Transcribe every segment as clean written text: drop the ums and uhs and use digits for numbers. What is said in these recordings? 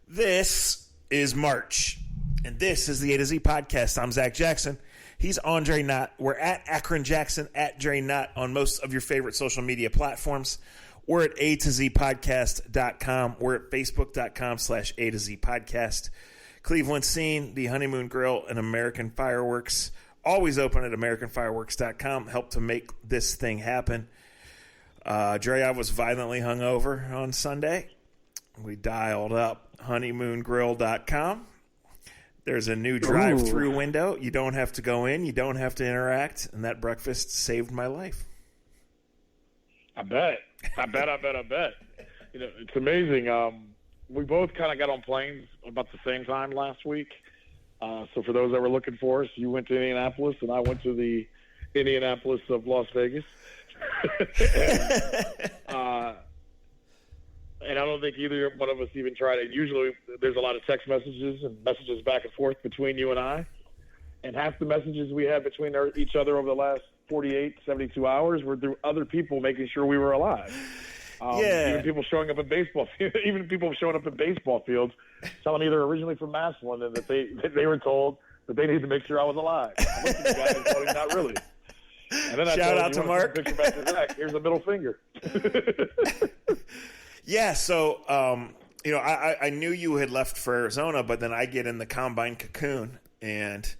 This is March, and this is the A to Z podcast. I'm Zach Jackson. He's Andre Knott. We're at Akron Jackson, at Dre Knott on most of your favorite social media platforms. We're at A to Z podcast.com. We're at facebook.com/A to Z podcast. Cleveland Scene, the Honeymoon Grill, and American Fireworks. Always open at AmericanFireworks.com. Help to make this thing happen. Dre, I was violently hungover on Sunday. We dialed up honeymoongrill.com. There's a new drive-through window. You don't have to go in. You don't have to interact. And that breakfast saved my life. I bet. You know, it's amazing. We both kind of got on planes about the same time last week. So for those that were looking for us, you went to Indianapolis and I went to the Indianapolis of Las Vegas. And I don't think either one of us even tried it. Usually there's a lot of text messages and messages back and forth between you and I. And half the messages we had between each other over the last 48, 72 hours were through other people making sure we were alive. Even people showing up at baseball fields telling me they're originally from Massillon and that they were told that they needed to make sure I was alive. I looked at the guy and told him not really. And then Shout out to Mark. Picture back to Zach. Here's a middle finger. Yeah, so I knew you had left for Arizona, but then I get in the combine cocoon, and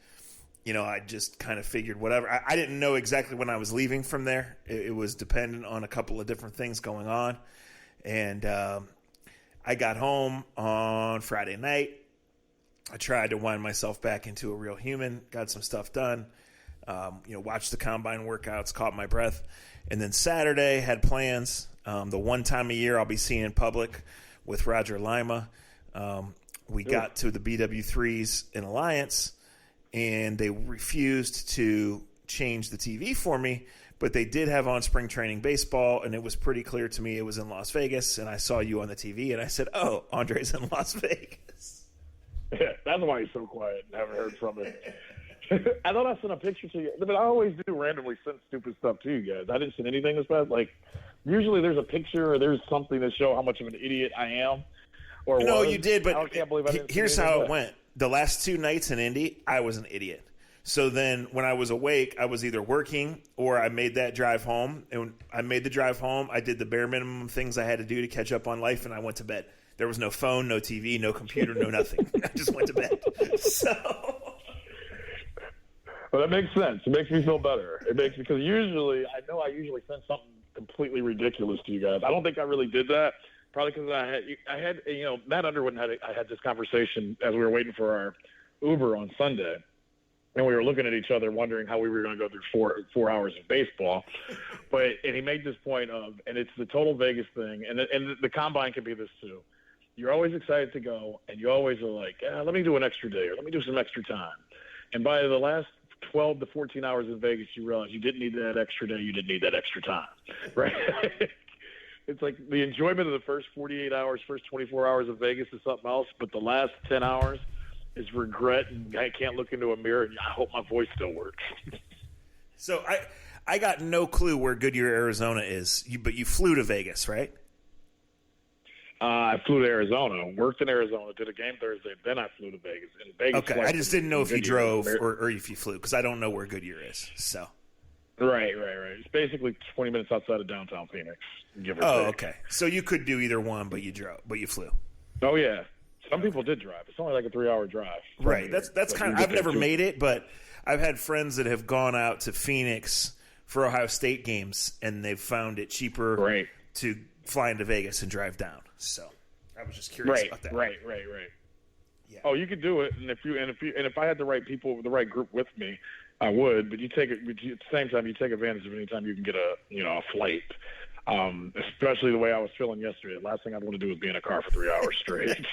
I just kind of figured whatever. I didn't know exactly when I was leaving from there. It was dependent on a couple of different things going on, and I got home on Friday night. I tried to wind myself back into a real human, got some stuff done, watched the combine workouts, caught my breath, and then Saturday had plans. The one time a year I'll be seen in public with Roger Lima. We got to the BW3s in Alliance, and they refused to change the TV for me, but they did have on spring training baseball, and it was pretty clear to me it was in Las Vegas, and I saw you on the TV, and I said, oh, Andre's in Las Vegas. Yeah, that's why he's so quiet and haven't heard from him. I thought I sent a picture to you, but I always do randomly send stupid stuff to you guys. I didn't send anything this past. Like, usually there's a picture or there's something to show how much of an idiot I am. No, you did, but I can't believe I didn't here's how it went. The last 2 nights in Indy, I was an idiot. So then when I was awake, I was either working or I made that drive home. And when I made the drive home, I did the bare minimum things I had to do to catch up on life, and I went to bed. There was no phone, no TV, no computer, no nothing. I just went to bed. So... Well, that makes sense. It makes me feel better. Because usually send something completely ridiculous to you guys. I don't think I really did that. Probably because I had Matt Underwood and I had this conversation as we were waiting for our Uber on Sunday, and we were looking at each other wondering how we were going to go through four hours of baseball. And he made this point of, and it's the total Vegas thing, and the combine can be this too. You're always excited to go, and you always are like, let me do an extra day or let me do some extra time. And by the last 12 to 14 hours in Vegas, you realize you didn't need that extra day. You didn't need that extra time, right? It's like the enjoyment of the first 48 hours, first 24 hours of Vegas is something else, but the last 10 hours is regret, and I can't look into a mirror, and I hope my voice still works. So I got no clue where Goodyear, Arizona is, but you flew to Vegas, right? I flew to Arizona, worked in Arizona, did a game Thursday, then I flew to Vegas. And Vegas. Okay, I just didn't know if you drove or if you flew, because I don't know where Goodyear is. So. Right. It's basically 20 minutes outside of downtown Phoenix. Give or take. Okay. So you could do either one, but you flew. Oh yeah, some people did drive. It's only like a 3-hour drive. Right. That's kind of. I've never made it, but I've had friends that have gone out to Phoenix for Ohio State games, and they've found it cheaper to fly into Vegas and drive down. So I was just curious about that. Right. Yeah. Oh, you could do it, and if I had the right people, the right group with me, I would. But at the same time, you take advantage of any time you can get a flight. Especially the way I was feeling yesterday. The last thing I'd want to do is be in a car for 3 hours straight.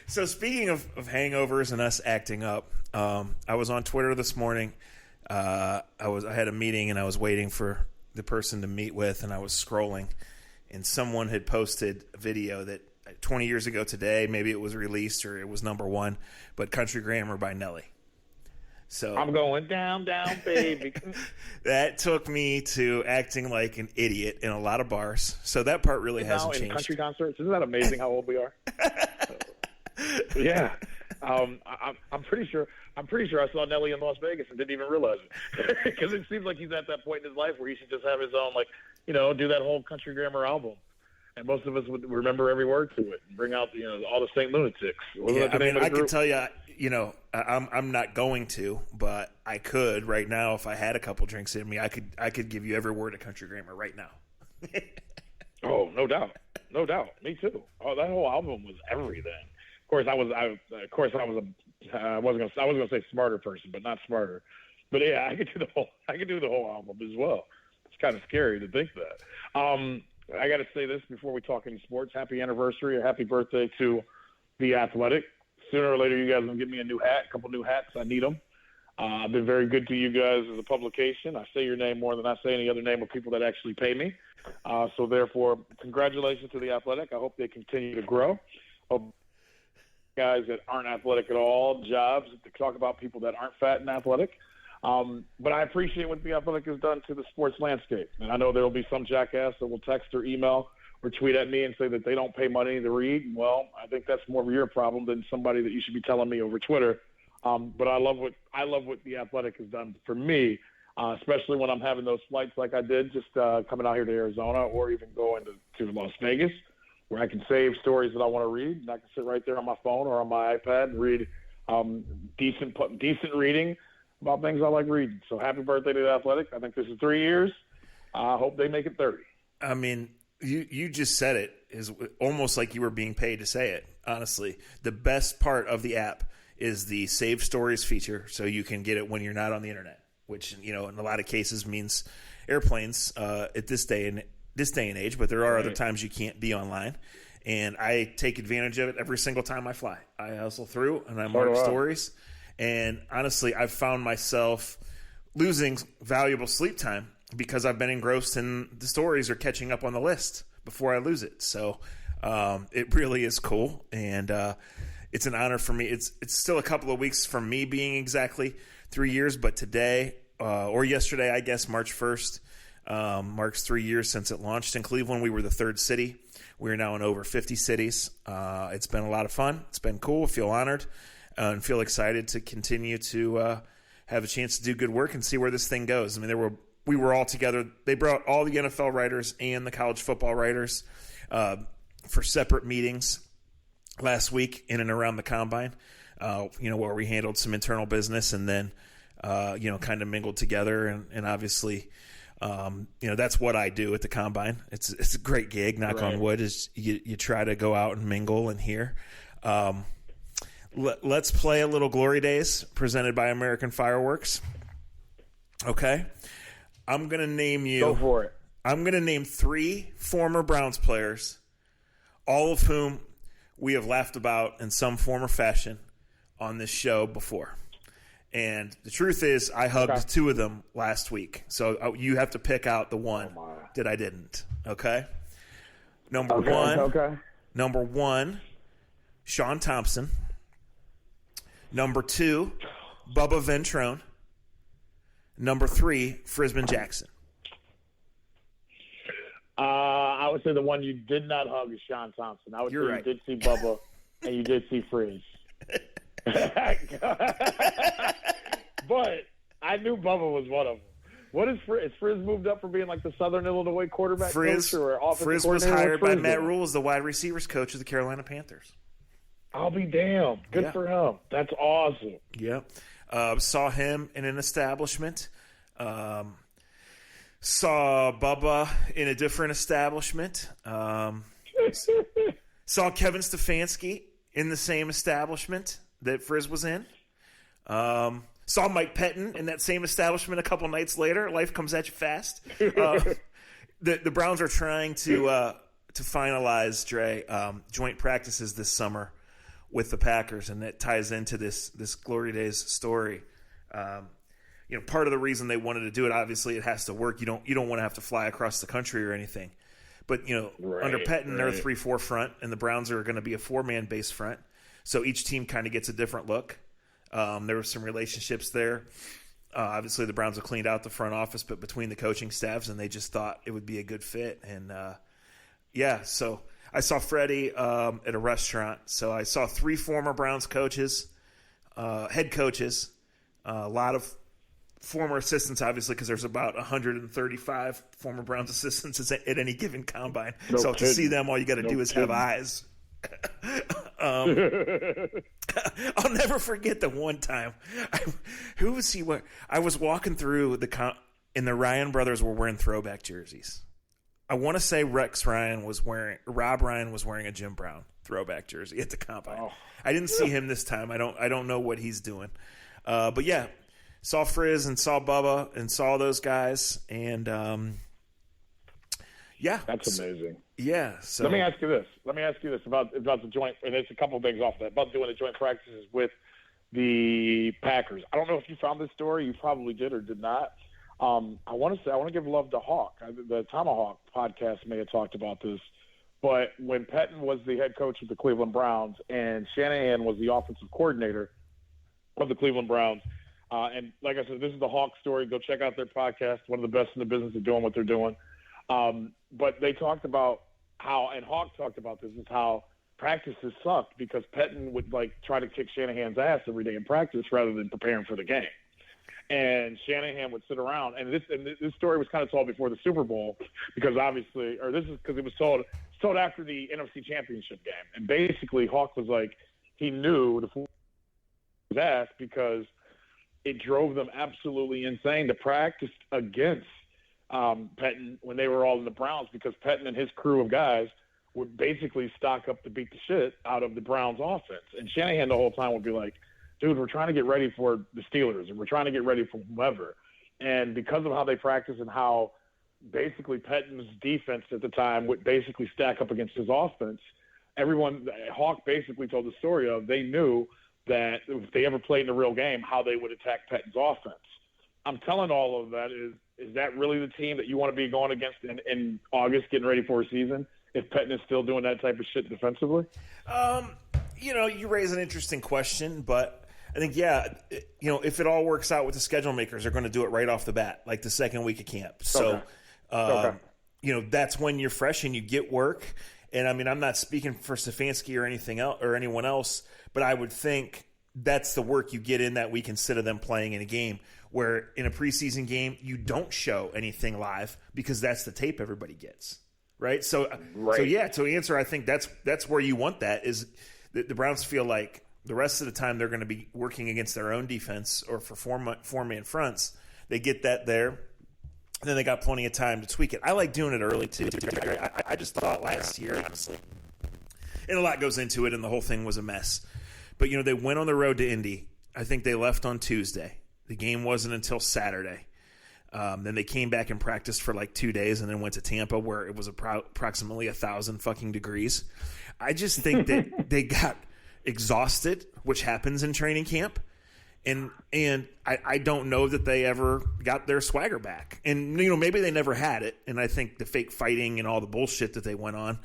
So speaking of hangovers and us acting up, I was on Twitter this morning. I had a meeting and I was waiting for the person to meet with, and I was scrolling, and someone had posted a video that 20 years ago today, maybe it was released or it was number one, but Country Grammar by Nelly. So I'm going down, baby. That took me to acting like an idiot in a lot of bars. So that part really hasn't changed. In country concerts, isn't that amazing how old we are? Yeah. I'm pretty sure I saw Nelly in Las Vegas and didn't even realize it, because it seems like he's at that point in his life where he should just have his own, like, do that whole Country Grammar album, and most of us would remember every word to it and bring out all the Saint Lunatics. Yeah, I mean, I can tell you, I'm not going to, but I could right now if I had a couple drinks in me. I could give you every word of Country Grammar right now. Oh, no doubt, me too. Oh, that whole album was everything. Of course, I wasn't gonna say smarter person, but not smarter. But yeah, I could do the whole album as well. It's kind of scary to think that. I got to say this before we talk any sports. Happy anniversary or happy birthday to The Athletic. Sooner or later, you guys are going to give me a new hat, a couple new hats. I need them. I've been very good to you guys as a publication. I say your name more than I say any other name of people that actually pay me. So therefore, congratulations to The Athletic. I hope they continue to grow. Hope guys that aren't athletic at all jobs to talk about people that aren't fat and athletic. But I appreciate what The Athletic has done to the sports landscape. And I know there will be some jackass that will text or email or tweet at me and say that they don't pay money to read. Well, I think that's more of your problem than somebody that you should be telling me over Twitter. But I love what The Athletic has done for me, especially when I'm having those flights like I did, just coming out here to Arizona or even going to Las Vegas, where I can save stories that I want to read, and I can sit right there on my phone or on my iPad and read decent reading about things I like reading. So happy birthday to The Athletic. I think this is 3 years. I hope they make it 30. I mean, you just said it. Is almost like you were being paid to say it, honestly. The best part of the app is the save stories feature, so you can get it when you're not on the internet, which, in a lot of cases means airplanes at this day and age, but there are other times you can't be online. And I take advantage of it every single time I fly. I hustle through and I mark stories. And honestly, I've found myself losing valuable sleep time because I've been engrossed in the stories or catching up on the list before I lose it. So it really is cool. And it's an honor for me. It's still a couple of weeks from me being exactly 3 years, but today or yesterday, I guess, March 1st, marks 3 years since it launched in Cleveland. We were the third city. We are now in over 50 cities. It's been a lot of fun. It's been cool. I feel honored and feel excited to continue to have a chance to do good work and see where this thing goes. I mean, we were all together. They brought all the NFL writers and the college football writers for separate meetings last week in and around the combine, where we handled some internal business and then, kind of mingled together. And obviously, that's what I do at the combine. It's a great gig, knock on wood, is you try to go out and mingle and hear. Let's play a little Glory Days presented by American Fireworks. Okay. I'm going to name you. Go for it. I'm going to name 3 former Browns players, all of whom we have laughed about in some form or fashion on this show before. And the truth is, I hugged 2 of them last week. So you have to pick out the one that I didn't. Okay? Number one, Sean Thompson. Number 2, Bubba Ventrone. Number 3, Frisbin Jackson. I would say the one you did not hug is Sean Thompson. I would say you did see Bubba and you did see Frizz. But I knew Bubba was one of them. What is Frizz? Is Frizz moved up from being like the Southern Illinois quarterback coach or offensive Frizz was hired by Matt Rule as the wide receivers coach of the Carolina Panthers. I'll be damned. Good for him. That's awesome. Yep. Saw him in an establishment. Saw Bubba in a different establishment. Saw Kevin Stefanski in the same establishment that Frizz was in. Saw Mike Pettin in that same establishment a couple nights later. Life comes at you fast. The Browns are trying to finalize, Dre, joint practices this summer with the Packers, and that ties into this Glory Days story. Part of the reason they wanted to do it, obviously, it has to work. You don't want to have to fly across the country or anything. But under Pettin, they're a 3-4 front, and the Browns are going to be a 4-man base front. So each team kind of gets a different look. There were some relationships there. Obviously, the Browns have cleaned out the front office, but between the coaching staffs, and they just thought it would be a good fit. And so I saw Freddie at a restaurant. So I saw 3 former Browns coaches, head coaches, a lot of former assistants, obviously, because there's about 135 former Browns assistants at any given combine. No so kidding. to see them, all you got to do is have eyes. I'll never forget the one time. Who was he? I was walking through and the Ryan brothers were wearing throwback jerseys. I want to say Rob Ryan was wearing a Jim Brown throwback jersey at the combine. Oh. I didn't see him this time. I don't know what he's doing. But yeah, saw Frizz and saw Bubba and saw those guys, and yeah, that's amazing. Yeah. So let me ask you this about the joint, and it's a couple of things off that about doing the joint practices with the Packers. I don't know if you found this story. You probably did or did not. I want to give love to Hawk. The Tomahawk podcast may have talked about this, but when Pettin was the head coach of the Cleveland Browns and Shanahan was the offensive coordinator of the Cleveland Browns, and like I said, this is the Hawk story. Go check out their podcast. One of the best in the business of doing what they're doing. But they talked about how, and Hawk talked about this, is how practices sucked because Pettin would try to kick Shanahan's ass every day in practice rather than preparing for the game. And Shanahan would sit around, and this story was kind of told before the Super Bowl because obviously, or this is because it was told after the NFC Championship game. And basically, Hawk was like, he knew his ass because it drove them absolutely insane to practice against Pettin when they were all in the Browns, because Pettin and his crew of guys would basically stock up to beat the shit out of the Browns offense. And Shanahan the whole time would be like, dude, we're trying to get ready for the Steelers and we're trying to get ready for whoever. And because of how they practice and how basically Pettin's defense at the time would basically stack up against his offense, Hawk basically told the story of they knew that if they ever played in a real game, how they would attack Pettin's offense. I'm telling all of that is that really the team that you want to be going against in August, getting ready for a season, if Pettin is still doing that type of shit defensively? You raise an interesting question, but I think, if it all works out with the schedule makers, they're going to do it right off the bat, like the second week of camp. So, that's when you're fresh and you get work. And I mean, I'm not speaking for Stefanski or anything else or anyone else, but I would think that's the work you get in that week instead of them playing in a game where in a preseason game, you don't show anything live because that's the tape everybody gets. Right. So to answer, I think that's where you want that is the Browns feel like the rest of the time they're going to be working against their own defense or for four-man fronts. They get that there. And then they got plenty of time to tweak it. I like doing it early, too. I just thought last year, honestly, and a lot goes into it, and the whole thing was a mess. But, they went on the road to Indy. I think they left on Tuesday. The game wasn't until Saturday. Then they came back and practiced for 2 days and then went to Tampa where it was approximately 1,000 fucking degrees. I just think that they got exhausted, which happens in training camp. And I don't know that they ever got their swagger back. And, maybe they never had it. And I think the fake fighting and all the bullshit that they went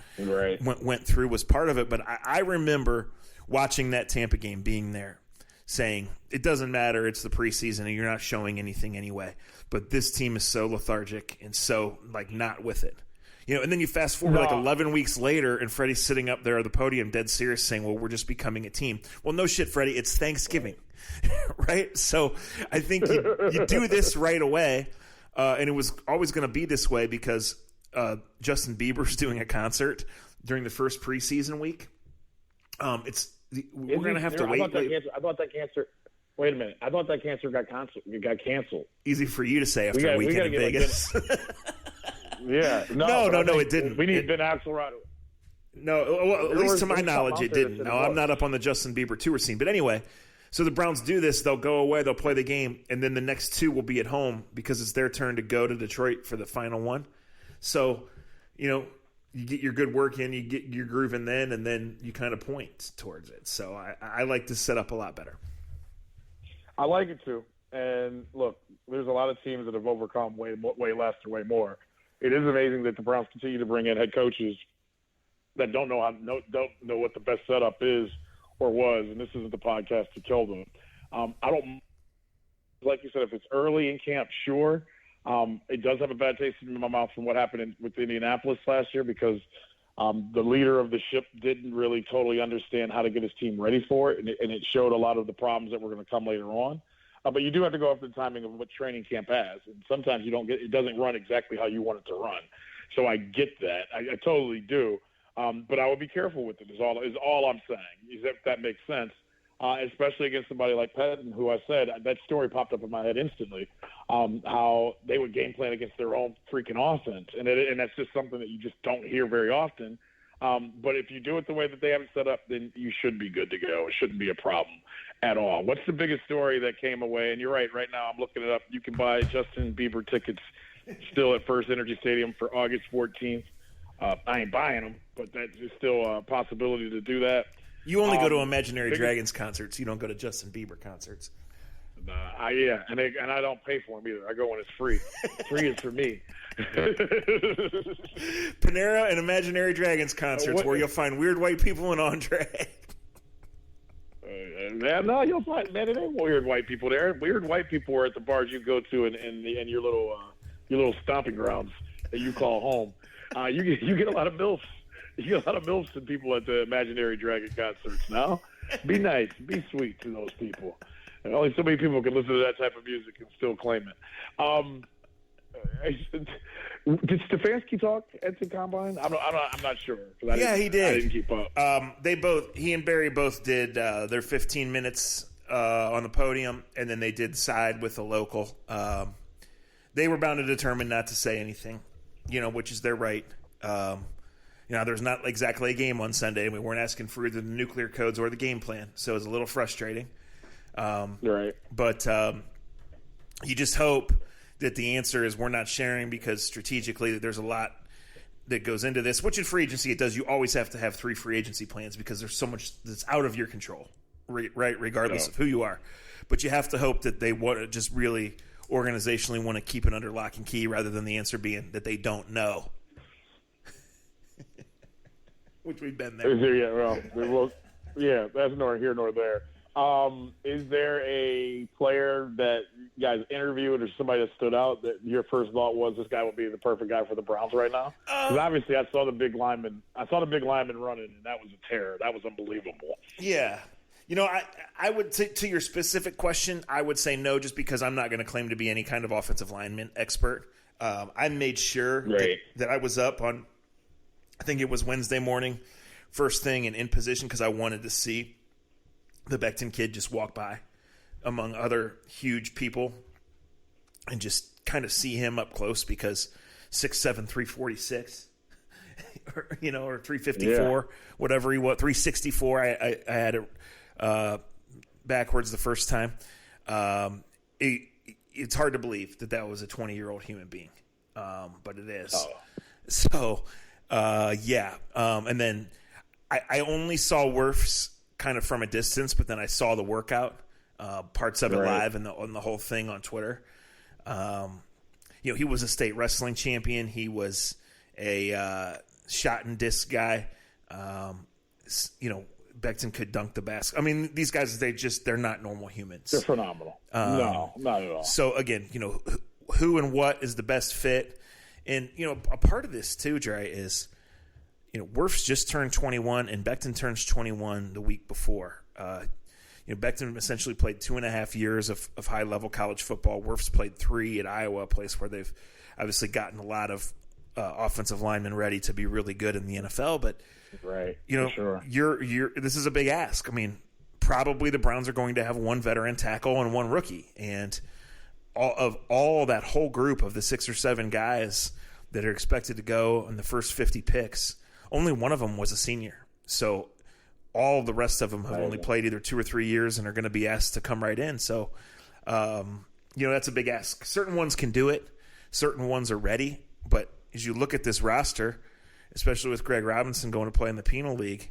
through was part of it. But I remember watching that Tampa game, being there, saying, it doesn't matter, it's the preseason and you're not showing anything anyway. But this team is so lethargic and so, not with it. And then you fast forward 11 weeks later and Freddie's sitting up there at the podium dead serious saying, well, we're just becoming a team. Well, no shit, Freddie, it's Thanksgiving, right? So I think you do this right away, and it was always going to be this way because Justin Bieber's doing a concert during the first preseason week. We're going to have to wait. I thought that cancer. Wait a minute. I thought that cancer got canceled. Easy for you to say after a weekend in Vegas. Yeah. No, it didn't. We need Ben Axelrod. No, well, at least to my knowledge, it didn't. No, I'm not up on the Justin Bieber tour scene. But anyway, so the Browns do this. They'll go away. They'll play the game. And then the next 2 will be at home because it's their turn to go to Detroit for the final one. So, you get your good work in, you get your groove in then, and then you kind of point towards it. So I like to set up a lot better. I like it too. And look, there's a lot of teams that have overcome way less or way more. It is amazing that the Browns continue to bring in head coaches that don't know what the best setup is or was. And this isn't the podcast to kill them. I don't, like you said, if it's early in camp, sure. It does have a bad taste in my mouth from what happened with Indianapolis last year because The leader of the ship didn't really totally understand how to get his team ready for it, and it showed a lot of the problems that were going to come later on. But you do have to go after the timing of what training camp has, and sometimes it doesn't run exactly how you want it to run. So I get that. I totally do. But I would be careful with it. Is all I'm saying. If that makes sense. Especially against somebody like Patton, who I said that story popped up in my head instantly. How they would game plan against their own freaking offense, and that's just something that you just don't hear very often. But if you do it the way that they have it set up, then you should be good to go. It shouldn't be a problem at all. What's the biggest story that came away? And you're right. Right now, I'm looking it up. You can buy Justin Bieber tickets still at First Energy Stadium for August 14th. I ain't buying them, but that's still a possibility to do that. You only go to Imaginary Dragons concerts. You don't go to Justin Bieber concerts. Yeah, and I don't pay for them either. I go when it's free. Free is for me. Panera and Imaginary Dragons concerts where you'll find weird white people and Andre. No, you'll find, man, it ain't weird white people there. Weird white people are at the bars you go to in your little stomping grounds that you call home. You get a lot of MILFs. You get a lot of MILFs and people at the Imaginary Dragon concerts now. Be nice. Be sweet to those people. And only so many people can listen to that type of music and still claim it. Did Stefanski talk at the Combine? I'm not sure. Yeah, he did. I didn't keep up. He and Barry both did their 15 minutes on the podium, and then they did side with the local. They were bound and determined not to say anything, which is their right. There's not exactly a game on Sunday. We weren't asking for either the nuclear codes or the game plan, so it was a little frustrating. Right. But you just hope that the answer is we're not sharing because strategically there's a lot that goes into this, which in free agency it does. You always have to have 3 free agency plans because there's so much that's out of your control, right? Regardless of who you are. But you have to hope that they want to just really organizationally want to keep it under lock and key rather than the answer being that they don't know. Which we've been there. Yeah, that's nor here nor there. Is there a player that you guys interviewed or somebody that stood out that your first thought was this guy would be the perfect guy for the Browns right now? Because obviously I saw the big lineman running, and that was a terror. That was unbelievable. Yeah. I would to your specific question, I would say no, just because I'm not going to claim to be any kind of offensive lineman expert. I made sure that I was up on, I think it was Wednesday morning, first thing and in position because I wanted to see the Becton kid just walk by among other huge people and just kind of see him up close because 6'7", 346, or 354, whatever he was, 364. I had it backwards the first time. It's hard to believe that was a 20-year-old human being, but it is. Oh. So, and then I only saw Wirfs kind of from a distance, but then I saw the workout, parts of it live and on the whole thing on Twitter. He was a state wrestling champion. He was a shot and disc guy. Becton could dunk the basket. I mean, these guys, they're not normal humans. They're phenomenal. No, not at all. So again, who and what is the best fit? And, a part of this too, Dre, is, Wirfs just turned 21 and Becton turns 21 the week before. Becton essentially played 2.5 years of high-level college football. Wirfs played 3 at Iowa, a place where they've obviously gotten a lot of offensive linemen ready to be really good in the NFL. But, sure. This is a big ask. I mean, probably the Browns are going to have 1 veteran tackle and 1 rookie. And all that whole group of the 6 or 7 guys that are expected to go in the first 50 picks, only one of them was a senior. So all the rest of them have only played either 2 or 3 years and are going to be asked to come right in. So, that's a big ask. Certain ones can do it. Certain ones are ready. But as you look at this roster, especially with Greg Robinson going to play in the Penal League,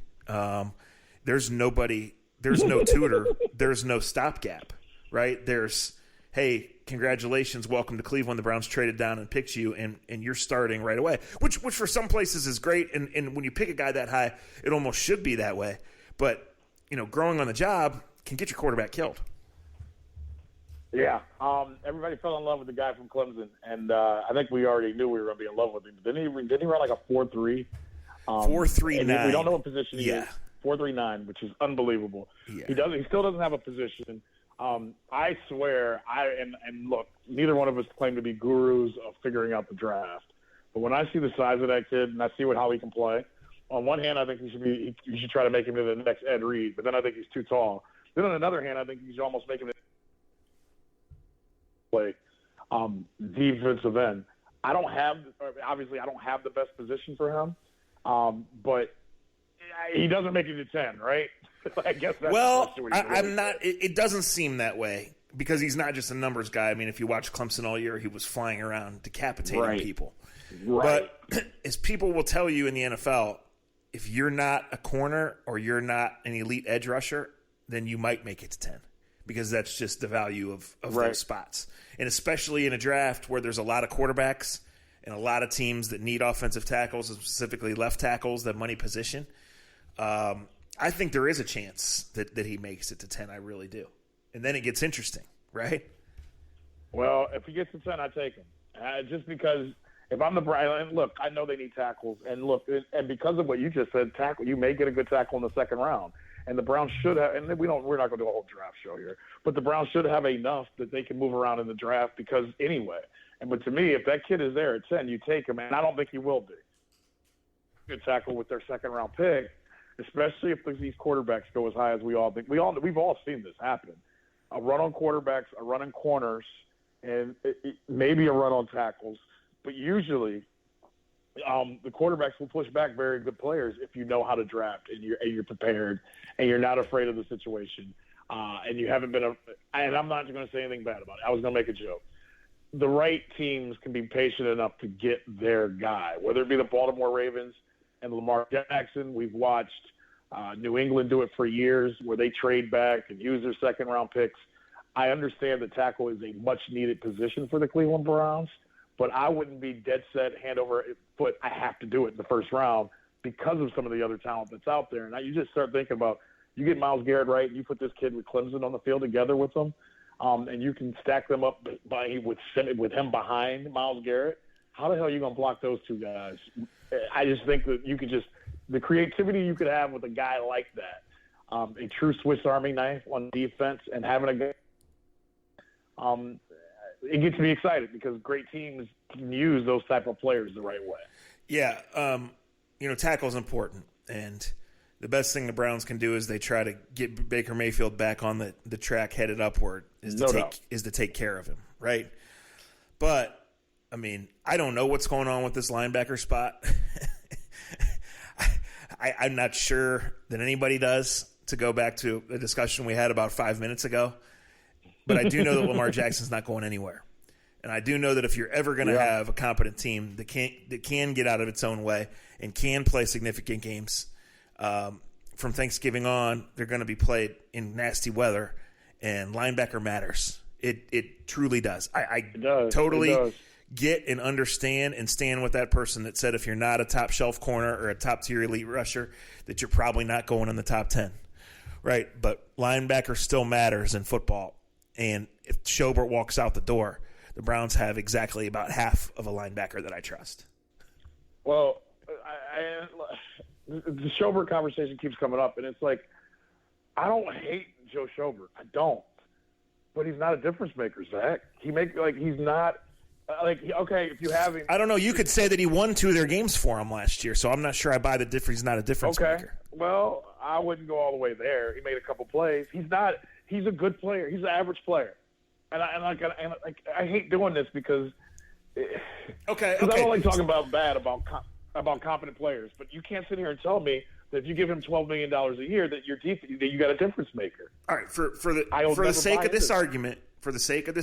there's no tutor, there's no stopgap, right? There's, hey, congratulations, welcome to Cleveland. The Browns traded down and picked you, and you're starting right away, which for some places is great. And when you pick a guy that high, it almost should be that way. But, growing on the job can get your quarterback killed. Yeah. Everybody fell in love with the guy from Clemson, and I think we already knew we were going to be in love with him. Didn't he run like a 4.3 4.39. We don't know what position he Yeah. is. 4.39, which is unbelievable. Yeah. He still doesn't have a position. I swear, and look, neither one of us claim to be gurus of figuring out the draft. But when I see the size of that kid and I see how he can play, on one hand, I think you should try to make him into the next Ed Reed, but then I think he's too tall. Then on another hand, I think you should almost make him play defensive end. Obviously I don't have the best position for him, but he doesn't make it to 10, right? I guess that's I'm not. It doesn't seem that way because he's not just a numbers guy. I mean, if you watch Clemson all year, he was flying around decapitating people. Right. But as people will tell you in the NFL, if you're not a corner or you're not an elite edge rusher, then you might make it to 10 because that's just the value of those spots. And especially in a draft where there's a lot of quarterbacks and a lot of teams that need offensive tackles, specifically left tackles, that money position, I think there is a chance that he makes it to 10. I really do. And then it gets interesting, right? Well, if he gets to 10, I take him. Just because if I'm the Browns, and look, I know they need tackles. And look, and because of what you just said, you may get a good tackle in the second round. And the Browns should have, and we're not going to do a whole draft show here, but the Browns should have enough that they can move around in the draft because anyway. But to me, if that kid is there at 10, you take him, and I don't think he will be. Good tackle with their second round pick, especially if these quarterbacks go as high as we all think. We've all seen this happen. A run on quarterbacks, a run on corners, and maybe a run on tackles. But usually the quarterbacks will push back very good players if you know how to draft and you're prepared and you're not afraid of the situation. And you haven't been and I'm not going to say anything bad about it. I was going to make a joke. The right teams can be patient enough to get their guy, whether it be the Baltimore Ravens and Lamar Jackson. We've watched New England do it for years where they trade back and use their second-round picks. I understand that tackle is a much-needed position for the Cleveland Browns, but I wouldn't be dead set, hand over foot, I have to do it in the first round because of some of the other talent that's out there. And you just start thinking about, you get Myles Garrett right, and you put this kid with Clemson on the field together with them, and you can stack them up with him behind Myles Garrett. How the hell are you going to block those two guys? I just think that you could the creativity you could have with a guy like that, a true Swiss Army knife on defense and having a guy, it gets me excited because great teams can use those type of players the right way. Yeah. Tackle's important. And the best thing the Browns can do is they try to get Baker Mayfield back on the track headed upward is to take care of him. Right. But I mean, I don't know what's going on with this linebacker spot. I'm not sure that anybody does, to go back to a discussion we had about 5 minutes ago. But I do know that Lamar Jackson's not going anywhere. And I do know that if you're ever going to have a competent team that can get out of its own way and can play significant games, from Thanksgiving on, they're going to be played in nasty weather, and linebacker matters. It truly does. It does. Totally get and understand and stand with that person that said if you're not a top shelf corner or a top tier elite rusher, that you're probably not going in the top 10. Right? But linebacker still matters in football. And if Schobert walks out the door, the Browns have exactly about half of a linebacker that I trust. Well, the Schobert conversation keeps coming up, and it's like, I don't hate Joe Schobert. I don't. But he's not a difference maker, Zach. He's not okay, if you have him. I don't know. You could say that he won 2 of their games for him last year, so I'm not sure I buy the difference. He's not a difference maker. Well, I wouldn't go all the way there. He made a couple plays. He's a good player. He's an average player. And I hate doing this because I don't like talking about competent players. But you can't sit here and tell me that if you give him $12 million a year that you got a difference maker. All right, for the sake of this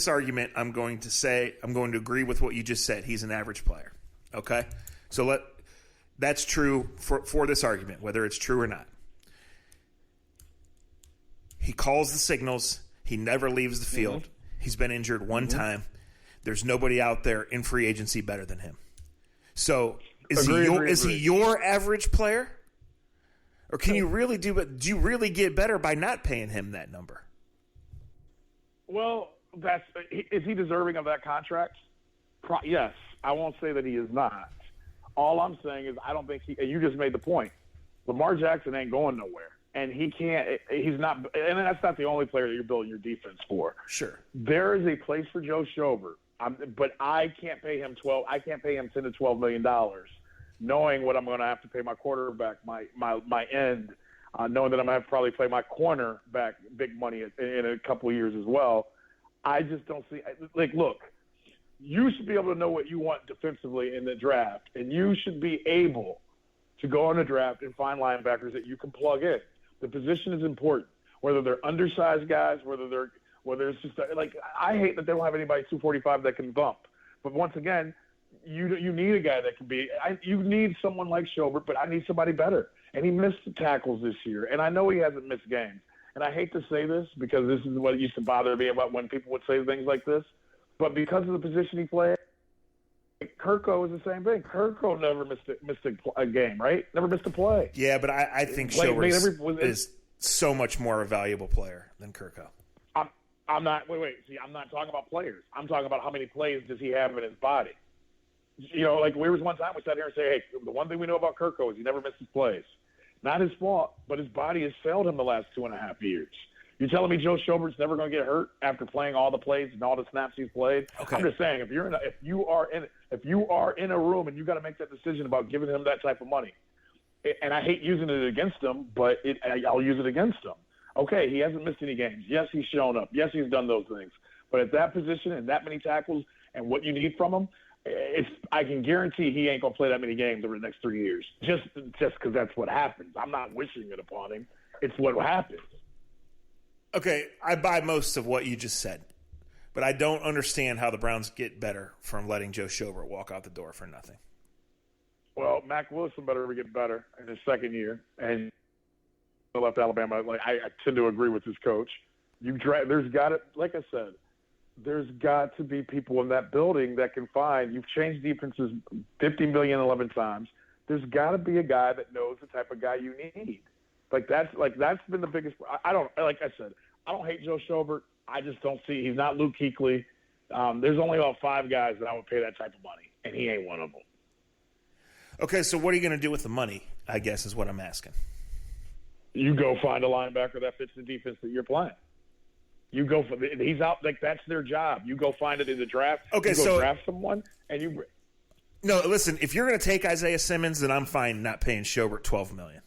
argument, I'm going to agree with what you just said. He's an average player. Okay, so that's true for this argument, whether it's true or not. He calls the signals. He never leaves the field. Mm-hmm. He's been injured one time. There's nobody out there in free agency better than him. So is he your average player? Or can you really do you really get better by not paying him that number? Well, is he deserving of that contract? Yes. I won't say that he is not. All I'm saying is I don't think and you just made the point. Lamar Jackson ain't going nowhere. And he's not, and that's not the only player that you're building your defense for. Sure. There is a place for Joe Schobert, but I can't pay him $10 to $12 million, knowing what I'm going to have to pay my quarterback, my end, knowing that I'm going to have to probably play my cornerback big money in a couple of years as well. I just don't see, look, you should be able to know what you want defensively in the draft, and you should be able to go on the draft and find linebackers that you can plug in. The position is important, whether they're undersized guys, whether it's just I hate that they don't have anybody 245 that can bump. But once again, you need a guy that can be. You need someone like Schobert, but I need somebody better. And he missed the tackles this year, and I know he hasn't missed games. And I hate to say this because this is what used to bother me about when people would say things like this, but because of the position he played. Kirko is the same thing. Kirko never missed a game, right? Never missed a play. Yeah, but I think Schobert is so much more a valuable player than Kirko. I'm not. Wait. See, I'm not talking about players. I'm talking about how many plays does he have in his body. You know, like there was one time we sat here and say, hey, the one thing we know about Kirko is he never misses plays. Not his fault, but his body has failed him the last 2.5 years. You're telling me Joe Schobert's never going to get hurt after playing all the plays and all the snaps he's played? Okay. I'm just saying, if you are in a room and you got to make that decision about giving him that type of money, and I hate using it against him, but I'll use it against him. Okay, he hasn't missed any games. Yes, he's shown up. Yes, he's done those things. But at that position and that many tackles and what you need from him, I can guarantee he ain't going to play that many games over the next 3 years. Just because that's what happens. I'm not wishing it upon him. It's what happens. Okay, I buy most of what you just said, but I don't understand how the Browns get better from letting Joe Schobert walk out the door for nothing. Well, Mac Wilson better get better in his second year, and left Alabama. I tend to agree with his coach. There's got to, like I said, there's got to be people in that building that can find. You've changed defenses 50 million 11 times. There's got to be a guy that knows the type of guy you need. That's been the biggest. I don't hate Joe Schobert. I just don't see. He's not Luke Kuechly. There's only about 5 guys that I would pay that type of money, and he ain't one of them. Okay, so what are you going to do with the money? I guess is what I'm asking. You go find a linebacker that fits the defense that you're playing. You go for he's out that's their job. You go find it in the draft. Okay, so draft someone and you. No, listen. If you're going to take Isaiah Simmons, then I'm fine not paying Schobert $12 million.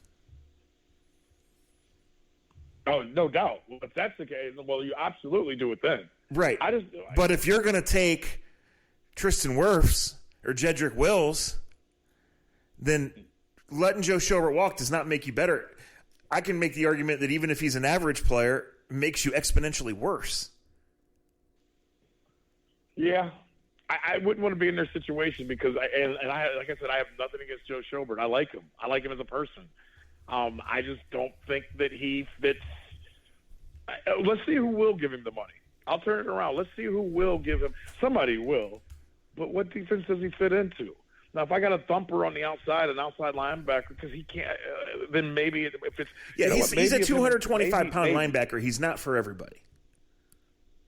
Oh, no doubt. Well, if that's the case, well, you absolutely do it then. Right. But if you're going to take Tristan Wirfs or Jedrick Wills, then letting Joe Schobert walk does not make you better. I can make the argument that even if he's an average player, it makes you exponentially worse. Yeah. I wouldn't want to be in their situation because, like I said, I have nothing against Joe Schobert. I like him. I like him as a person. I just don't think that he fits. Let's see who will give him the money. I'll turn it around. Let's see who will give him. Somebody will. But what defense does he fit into? Now, if I got a thumper on the outside, an outside linebacker, because he can't, then maybe if it's he's a 225-pound linebacker. He's not for everybody.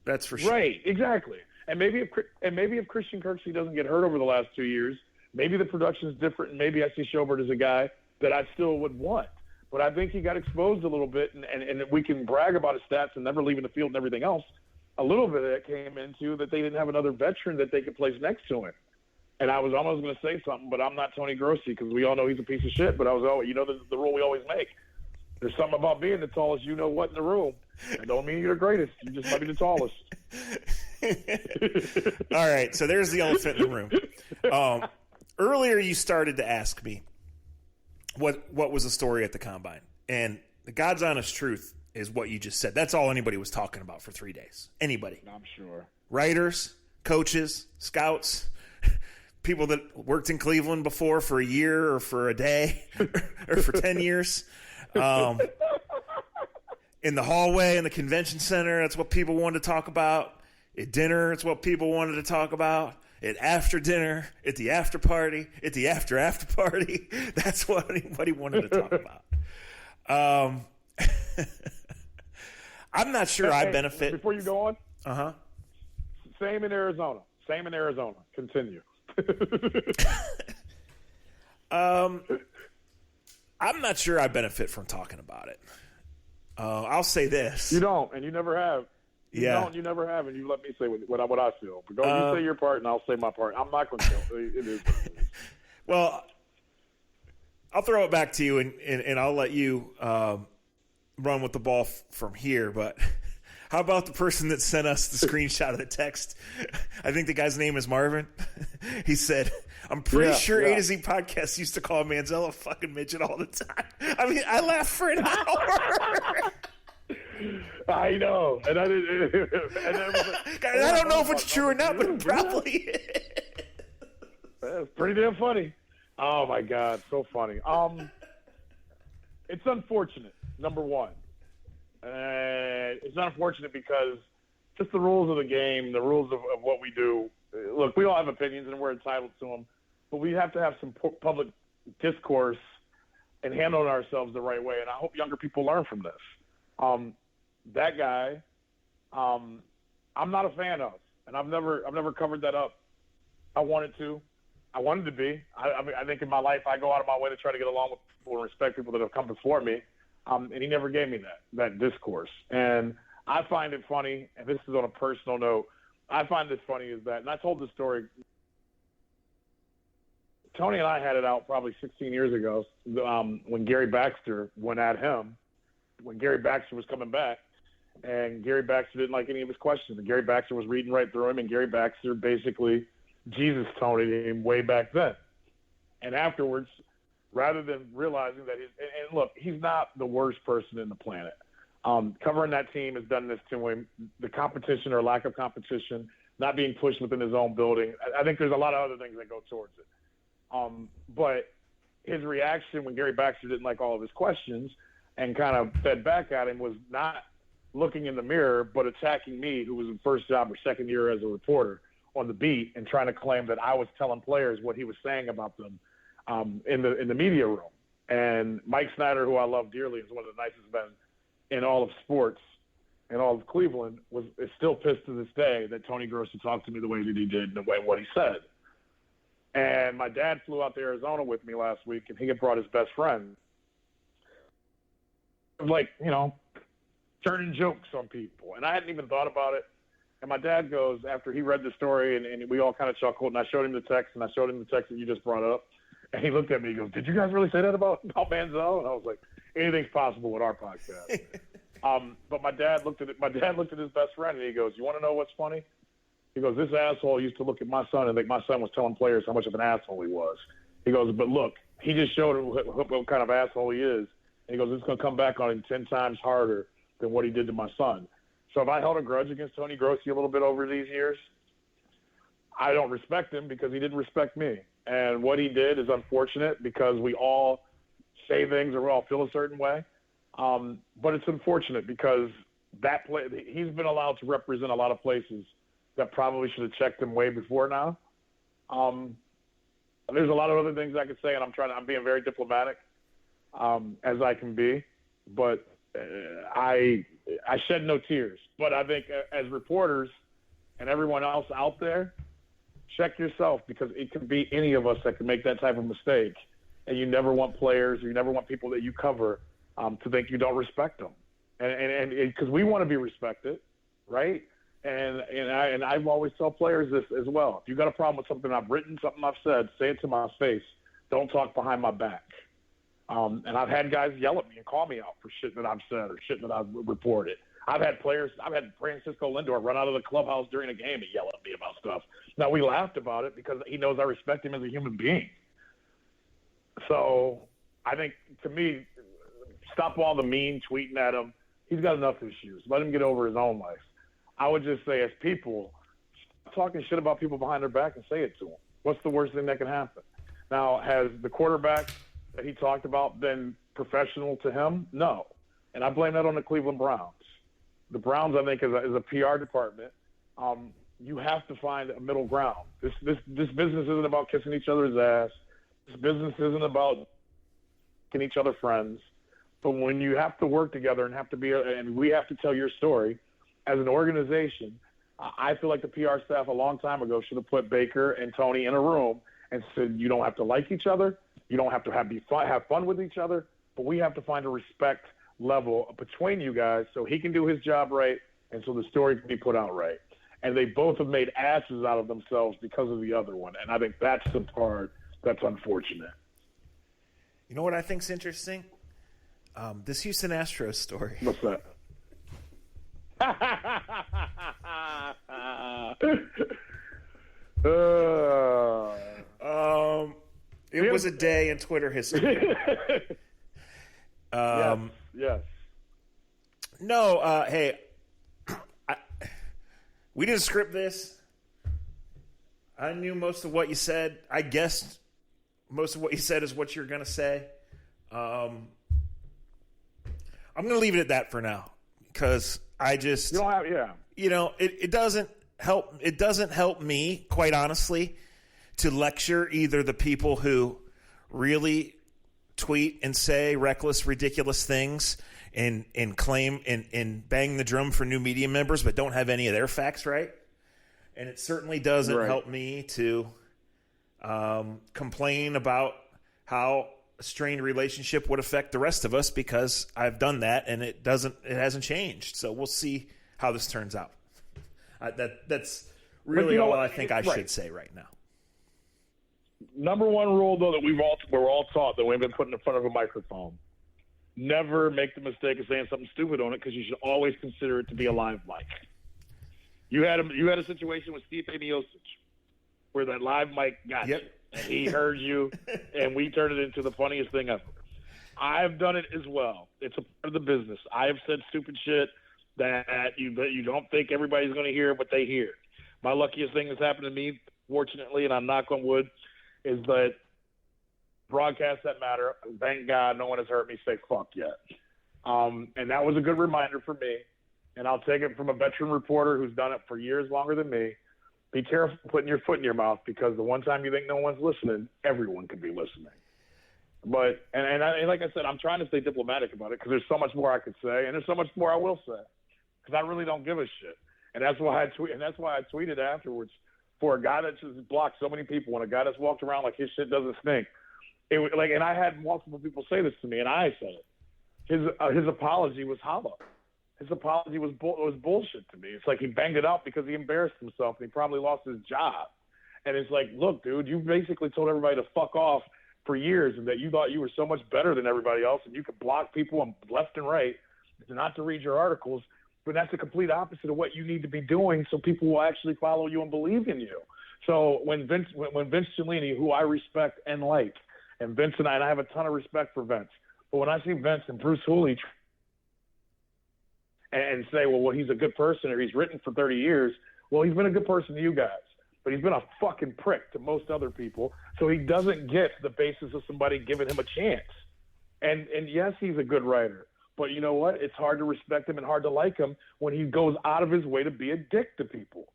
That's for sure. Right, exactly. And maybe if Christian Kirksey doesn't get hurt over the last 2 years, maybe the production is different, and maybe I see Schobert as a guy that I still would want. But I think he got exposed a little bit, and we can brag about his stats and never leaving the field and everything else. A little bit of that came into that they didn't have another veteran that they could place next to him. And I was almost going to say something, but I'm not Tony Grossi because we all know he's a piece of shit. But I was the rule we always make. There's something about being the tallest you know what in the room. I don't mean you're the greatest. You just might be the tallest. All right, so there's the elephant in the room. Earlier you started to ask me what was the story at the Combine. And the God's honest truth is what you just said. That's all anybody was talking about for 3 days. Anybody. I'm sure. Writers, coaches, scouts, people that worked in Cleveland before for a year or for a day or for 10 years. In the hallway in the convention center, that's what people wanted to talk about. At dinner, it's what people wanted to talk about. At after dinner, at the after party, at the after party. That's what anybody wanted to talk about. I'm not sure I benefit. Before you go on? Uh-huh. Same in Arizona. Continue. I'm not sure I benefit from talking about it. I'll say this. You don't, and you never have. You never have, and you let me say what I feel. But go, you say your part, and I'll say my part. I'm not going to tell. It is what it is. Well, I'll throw it back to you, and I'll let you run with the ball from here. But how about the person that sent us the screenshot of the text? I think the guy's name is Marvin. He said, I'm pretty sure A to Z Podcast used to call Manziel a fucking midget all the time. I mean, I laughed for an hour. I know. And I didn't. And I don't know if it's true or not, but it probably is. That's pretty damn funny. Oh, my God. So funny. It's unfortunate, number one. It's unfortunate because just the rules of the game, the rules of what we do. Look, we all have opinions, and we're entitled to them. But we have to have some public discourse and handle ourselves the right way. And I hope younger people learn from this. That guy, I'm not a fan of, and I've never covered that up. I wanted to be. I mean, I think in my life I go out of my way to try to get along with people and respect people that have come before me. And he never gave me that discourse. And I find it funny, and this is on a personal note. I find this funny is that, and I told this story. Tony and I had it out probably 16 years ago when Gary Baxter went at him. When Gary Baxter was coming back, and Gary Baxter didn't like any of his questions. And Gary Baxter was reading right through him, and Gary Baxter basically Jesus Tony'd him way back then. And afterwards, rather than realizing that and look, he's not the worst person in the planet. Covering that team has done this to him. The competition or lack of competition, not being pushed within his own building. I think there's a lot of other things that go towards it. But his reaction when Gary Baxter didn't like all of his questions and kind of fed back at him was not looking in the mirror, but attacking me, who was in first job or second year as a reporter on the beat, and trying to claim that I was telling players what he was saying about them in the media room. And Mike Snyder, who I love dearly, is one of the nicest men in all of sports, in all of Cleveland, is still pissed to this day that Tony Grossi talked to me the way that he did and what he said. And my dad flew out to Arizona with me last week, and he had brought his best friend. Like, turning jokes on people. And I hadn't even thought about it. And my dad goes, after he read the story, and we all kind of chuckled, and I showed him the text that you just brought up. And he looked at me, he goes, did you guys really say that about Manziel? And I was like, anything's possible with our podcast. But my dad looked at his best friend, and he goes, you want to know what's funny? He goes, this asshole used to look at my son and think my son was telling players how much of an asshole he was. He goes, but look, he just showed what kind of asshole he is. And he goes, it's going to come back on him 10 times harder than what he did to my son. So if I held a grudge against Tony Grossi a little bit over these years, I don't respect him because he didn't respect me. And what he did is unfortunate because we all say things or we all feel a certain way. But it's unfortunate because he's been allowed to represent a lot of places that probably should have checked him way before now. There's a lot of other things I could say, and I'm being very diplomatic as I can be. But I shed no tears. But I think as reporters and everyone else out there, check yourself because it could be any of us that can make that type of mistake. And you never want players or you never want people that you cover to think you don't respect them. And because we want to be respected, right? And I've always tell players this as well. If you got a problem with something I've written, something I've said, say it to my face. Don't talk behind my back. And I've had guys yell at me and call me out for shit that I've said or shit that I've reported. I've had Francisco Lindor run out of the clubhouse during a game and yell at me about stuff. Now, we laughed about it because he knows I respect him as a human being. So I think, to me, stop all the mean tweeting at him. He's got enough issues. Let him get over his own life. I would just say, as people, stop talking shit about people behind their back and say it to them. What's the worst thing that can happen? Now, has the quarterback that he talked about been professional to him? No. And I blame that on the Cleveland Browns. The Browns, I think, is a PR department. You have to find a middle ground. This business isn't about kissing each other's ass. This business isn't about making each other friends. But when you have to work together and we have to tell your story as an organization, I feel like the PR staff a long time ago should have put Baker and Tony in a room and said, you don't have to like each other. You don't have to have fun with each other, but we have to find a respect level between you guys so he can do his job right and so the story can be put out right. And they both have made asses out of themselves because of the other one. And I think that's the part that's unfortunate. You know what I think's interesting? This Houston Astros story. What's that? It was a day in Twitter history. Yes. No, hey, we didn't script this. I knew most of what you said. I guessed most of what you said is what you're going to say. I'm going to leave it at that for now because I just, you don't have, it doesn't help. It doesn't help me, quite honestly, to lecture either the people who really tweet and say reckless, ridiculous things and claim and bang the drum for new media members, but don't have any of their facts right. And it certainly doesn't help me to complain about how a strained relationship would affect the rest of us because I've done that and it hasn't changed. So we'll see how this turns out. That's really all I think I should say right now. Number one rule, though, that we're all taught that we've been put in front of a microphone: never make the mistake of saying something stupid on it, because you should always consider it to be a live mic. You had a situation with Steve Miocic where that live mic got you, and he heard you, and we turned it into the funniest thing ever. I've done it as well. It's a part of the business. I have said stupid shit that you don't think everybody's going to hear, but they hear. My luckiest thing that's happened to me, fortunately, and I'm knock on wood, is that broadcasts that matter. Thank God no one has heard me say fuck yet. And that was a good reminder for me. And I'll take it from a veteran reporter who's done it for years longer than me. Be careful putting your foot in your mouth, because the one time you think no one's listening, everyone could be listening. But and like I said, I'm trying to stay diplomatic about it because there's so much more I could say, and there's so much more I will say, because I really don't give a shit. And that's why I tweeted afterwards. For a guy that just blocked so many people, and a guy that's walked around like his shit doesn't stink, and I had multiple people say this to me, and I said it. His apology was hollow. His apology was bullshit to me. It's like he banged it out because he embarrassed himself and he probably lost his job. And it's like, look, dude, you basically told everybody to fuck off for years, and that you thought you were so much better than everybody else, and you could block people on left and right, not to read your articles. But that's the complete opposite of what you need to be doing, so people will actually follow you and believe in you. So when Vince Cellini, who I respect and like, and Vince and I have a ton of respect for Vince, but when I see Vince and Bruce Hooley and say, well, he's a good person, or he's written for 30 years, well, he's been a good person to you guys, but he's been a fucking prick to most other people, so he doesn't get the basis of somebody giving him a chance. And yes, he's a good writer. But you know what? It's hard to respect him and hard to like him when he goes out of his way to be a dick to people.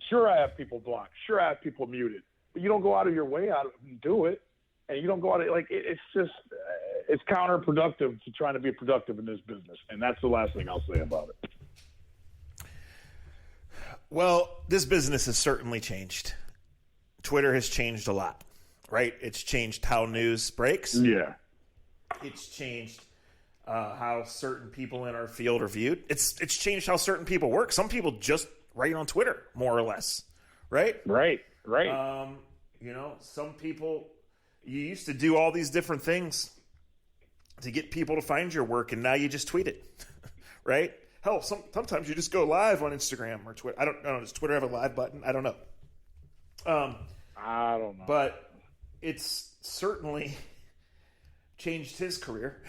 Sure, I have people blocked. Sure, I have people muted. But you don't go out of your way out and do it. And you don't go out of it's just it's counterproductive to trying to be productive in this business. And that's the last thing I'll say about it. Well, this business has certainly changed. Twitter has changed a lot, right? It's changed how news breaks. Yeah. It's changed how certain people in our field are viewed. It's changed how certain people work. Some people just write on Twitter, more or less, right? Right. Some people, you used to do all these different things to get people to find your work, and now you just tweet it, right? Hell, sometimes you just go live on Instagram or Twitter. I don't know. Does Twitter have a live button? I don't know. I don't know. But it's certainly changed his career.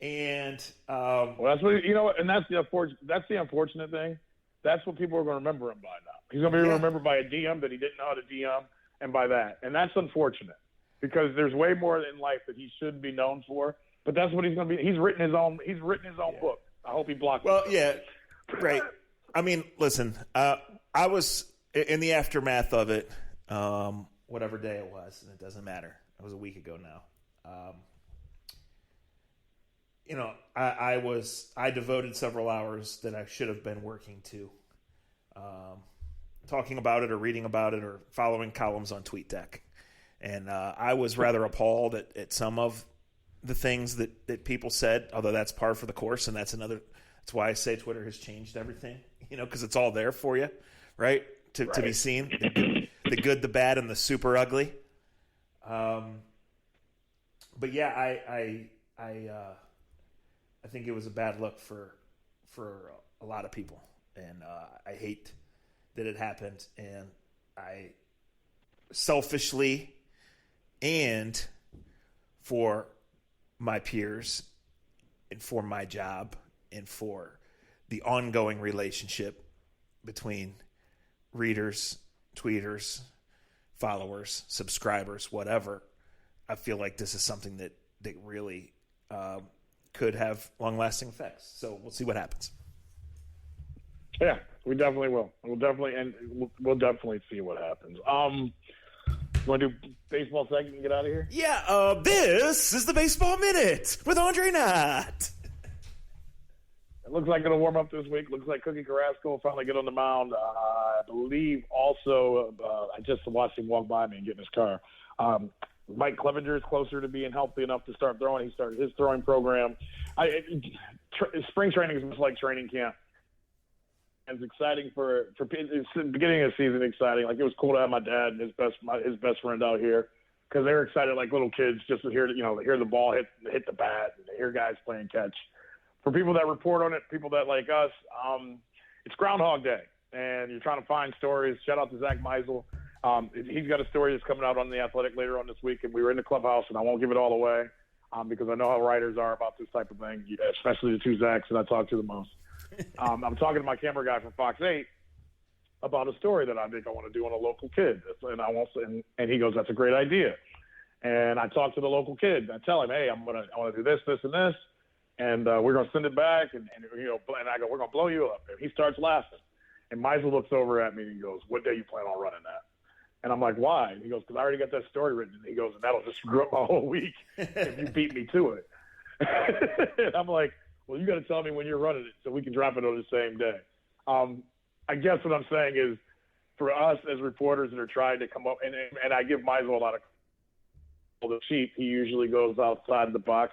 And well, that's what and that's the unfortunate thing. That's what people are going to remember him by now. He's going to be remembered by a DM that he didn't know how to DM, and by that, and that's unfortunate, because there's way more in life that he should be known for. But that's what he's going to be. He's written his own book. I hope he blocks. Well, yeah, right. I mean, listen, I was in the aftermath of it, whatever day it was, and it doesn't matter. It was a week ago now. I devoted several hours that I should have been working to talking about it or reading about it or following columns on TweetDeck. And I was rather appalled at some of the things that people said, although that's par for the course, and that's why I say Twitter has changed everything, because it's all there for you, right? To be seen, the good, the bad, and the super ugly. But yeah, I think it was a bad look for a lot of people, and I hate that it happened. And I selfishly, and for my peers, and for my job, and for the ongoing relationship between readers, tweeters, followers, subscribers, whatever, I feel like this is something that really could have long-lasting effects. So we'll see what happens. Yeah, we definitely will. We'll definitely see what happens. You want to do baseball segment and get out of here? Yeah, this is the Baseball Minute with Andre Knott. It looks like it'll warm up this week. Looks like Cookie Carrasco will finally get on the mound. I believe also, I just watched him walk by me and get in his car. Mike Clevenger is closer to being healthy enough to start throwing. He started his throwing program. Spring training is much like training camp. It's exciting for it's the beginning of the season. Exciting, like it was cool to have my dad and his best friend out here because they were excited like little kids just to hear the ball hit the bat and hear guys playing catch. For people that report on it, people that like us, it's Groundhog Day, and you're trying to find stories. Shout out to Zach Meisel. He's got a story that's coming out on The Athletic later on this week, and we were in the clubhouse, and I won't give it all away because I know how writers are about this type of thing, especially the two Zachs that I talk to the most. I'm talking to my camera guy from Fox 8 about a story that I think I want to do on a local kid, and he goes, "That's a great idea." And I talk to the local kid. I tell him, "Hey, I want to do this, this, and this, and we're going to send it back, and I go, we're going to blow you up." And he starts laughing, and Meisel looks over at me and he goes, "What day you plan on running that?" And I'm like, "Why?" And he goes, "Because I already got that story written." And he goes, "And that'll just screw up my whole week if you beat me to it." And I'm like, "Well, you got to tell me when you're running it so we can drop it on the same day." I guess what I'm saying is, for us as reporters that are trying to come up, and I give Meisel a lot of the sheet, he usually goes outside the box,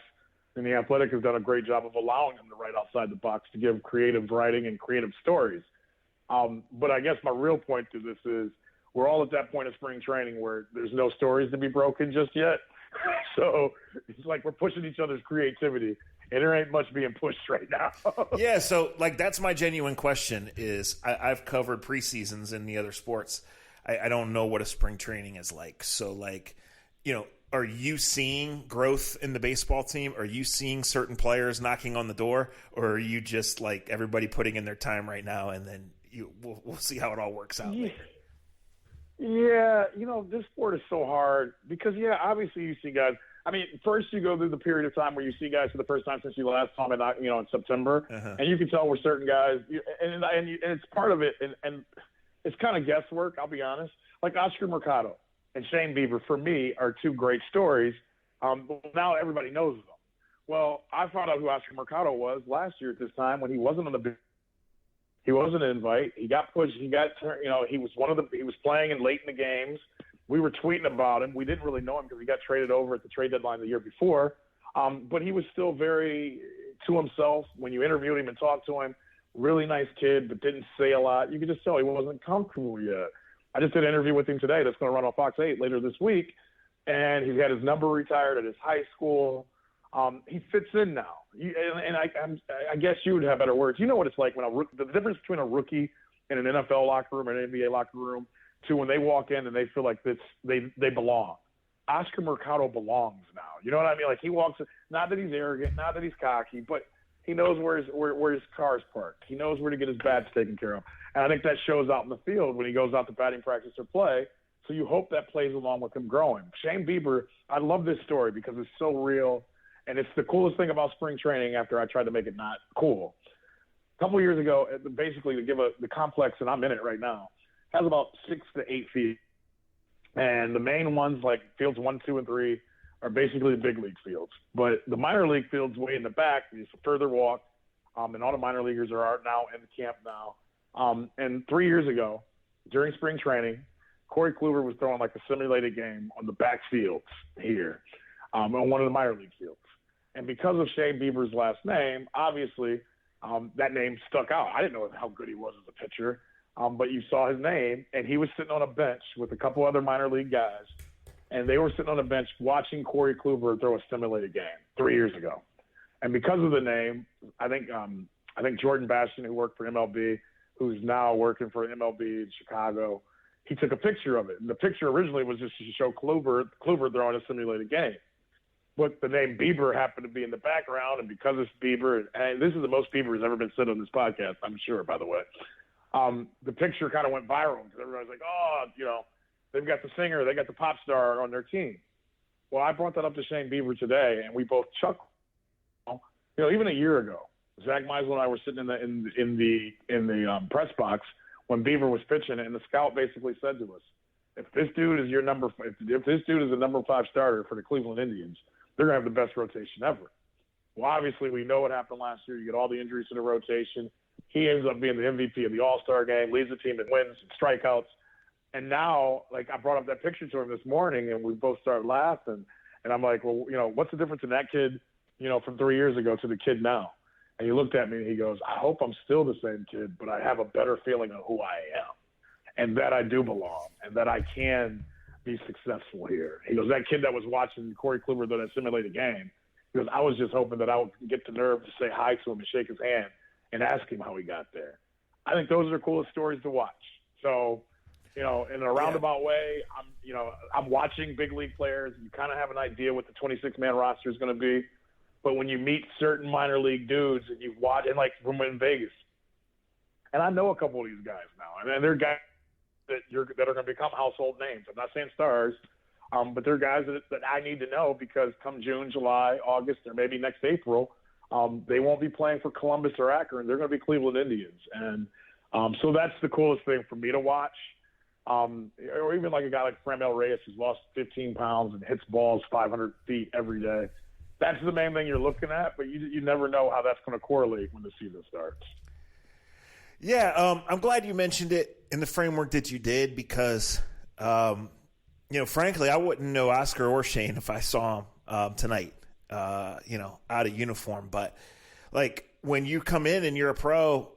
and The Athletic has done a great job of allowing him to write outside the box to give creative writing and creative stories. But I guess my real point to this is we're all at that point of spring training where there's no stories to be broken just yet. So it's like we're pushing each other's creativity. And there ain't much being pushed right now. Yeah, so like that's my genuine question is I've covered preseasons in the other sports. I don't know what a spring training is like. So like, are you seeing growth in the baseball team? Are you seeing certain players knocking on the door? Or are you just like everybody putting in their time right now and then we'll see how it all works out later? Yeah, this sport is so hard because, obviously you see guys – I mean, first you go through the period of time where you see guys for the first time since you last saw them, in September, and you can tell where certain guys, and it's part of it, and it's kind of guesswork. I'll be honest. Like Oscar Mercado and Shane Bieber, for me, are two great stories. Now everybody knows them. Well, I found out who Oscar Mercado was last year at this time when he wasn't on the. He wasn't an invite. He got pushed. He got, he was he was playing in late in the games. We were tweeting about him. We didn't really know him because he got traded over at the trade deadline the year before. But he was still very to himself when you interviewed him and talked to him. Really nice kid, but didn't say a lot. You could just tell he wasn't comfortable yet. I just did an interview with him today that's going to run on Fox 8 later this week. And he's had his number retired at his high school. He fits in now. I guess you would have better words. You know what it's like when the difference between a rookie in an NFL locker room and an NBA locker room to when they walk in and they feel like they belong. Oscar Mercado belongs now. You know what I mean? Like he walks in, not that he's arrogant, not that he's cocky, but he knows where his car's parked. He knows where to get his bats taken care of. And I think that shows out in the field when he goes out to batting practice or play. So you hope that plays along with him growing. Shane Bieber, I love this story because it's so real. And it's the coolest thing about spring training after I tried to make it not cool. A couple of years ago, basically to give the complex, and I'm in it right now, has about 6 to 8 feet. And the main ones, like fields 1, 2, and 3, are basically the big league fields. But the minor league fields way in the back, it's a further walk, and all the minor leaguers are now in the camp now. And 3 years ago, during spring training, Corey Kluber was throwing like a simulated game on the back fields here, on one of the minor league fields. And because of Shane Bieber's last name, obviously that name stuck out. I didn't know how good he was as a pitcher, but you saw his name, and he was sitting on a bench with a couple other minor league guys, and they were sitting on a bench watching Corey Kluber throw a simulated game 3 years ago. And because of the name, I think Jordan Bastian, who worked for MLB, who's now working for MLB in Chicago, he took a picture of it. And the picture originally was just to show Kluber throwing a simulated game. But the name Bieber happened to be in the background, and because it's Bieber, and this is the most Bieber has ever been said on this podcast, I'm sure, by the way, the picture kind of went viral because everybody's like, oh, they've got the singer, they got the pop star on their team. Well, I brought that up to Shane Bieber today, and we both chuckled. Even a year ago, Zach Meisel and I were sitting in the press box when Bieber was pitching, and the scout basically said to us, if this dude is if this dude is the number 5 starter for the Cleveland Indians, they're going to have the best rotation ever. Well, obviously, we know what happened last year. You get all the injuries to the rotation. He ends up being the MVP of the All-Star game, leads the team in wins and strikeouts. And now, I brought up that picture to him this morning, and we both started laughing. And I'm like, well, what's the difference in that kid, from 3 years ago to the kid now? And he looked at me, and he goes, I hope I'm still the same kid, but I have a better feeling of who I am and that I do belong and that I can be successful here. He goes, that kid that was watching Corey Kluber do that simulated game, he goes, I was just hoping that I would get the nerve to say hi to him and shake his hand and ask him how he got there. I think those are the coolest stories to watch. So, in a roundabout way, I'm watching big league players. You kind of have an idea what the 26-man roster is going to be. But when you meet certain minor league dudes and you watch, and from in Vegas, and I know a couple of these guys now, and they're guys that are going to become household names. I'm not saying stars, but they're guys that I need to know because come June, July, August, or maybe next April, they won't be playing for Columbus or Akron. They're going to be Cleveland Indians. And so that's the coolest thing for me to watch. Or even like a guy like Framel Reyes who's lost 15 pounds and hits balls 500 feet every day. That's the main thing you're looking at, but you never know how that's going to correlate when the season starts. Yeah, I'm glad you mentioned it in the framework that you did because, frankly, I wouldn't know Oscar or Shane if I saw him tonight, out of uniform. But, when you come in and you're a pro,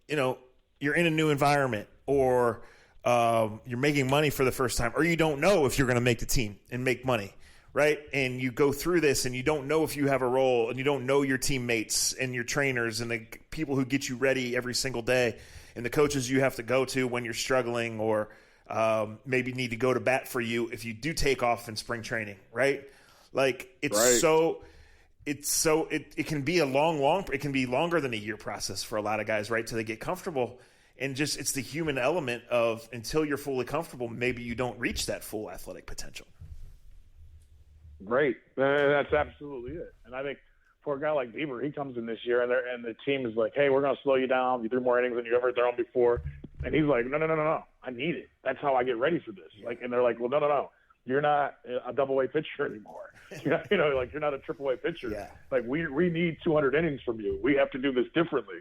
you're in a new environment or you're making money for the first time or you don't know if you're going to make the team and make money. Right. And you go through this and you don't know if you have a role and you don't know your teammates and your trainers and the people who get you ready every single day and the coaches you have to go to when you're struggling or maybe need to go to bat for you if you do take off in spring training. Right. It can be it can be longer than a year process for a lot of guys. Right. Till they get comfortable. And just it's the human element of until you're fully comfortable, maybe you don't reach that full athletic potential. Great. That's absolutely it. And I think for a guy like Bieber, he comes in this year and the team is like, hey, we're going to slow you down. You threw more innings than you ever thrown before. And he's like, no. I need it. That's how I get ready for this. And they're like, well, no. You're not a double-A pitcher anymore. You're not a triple-A pitcher. Yeah. We need 200 innings from you. We have to do this differently.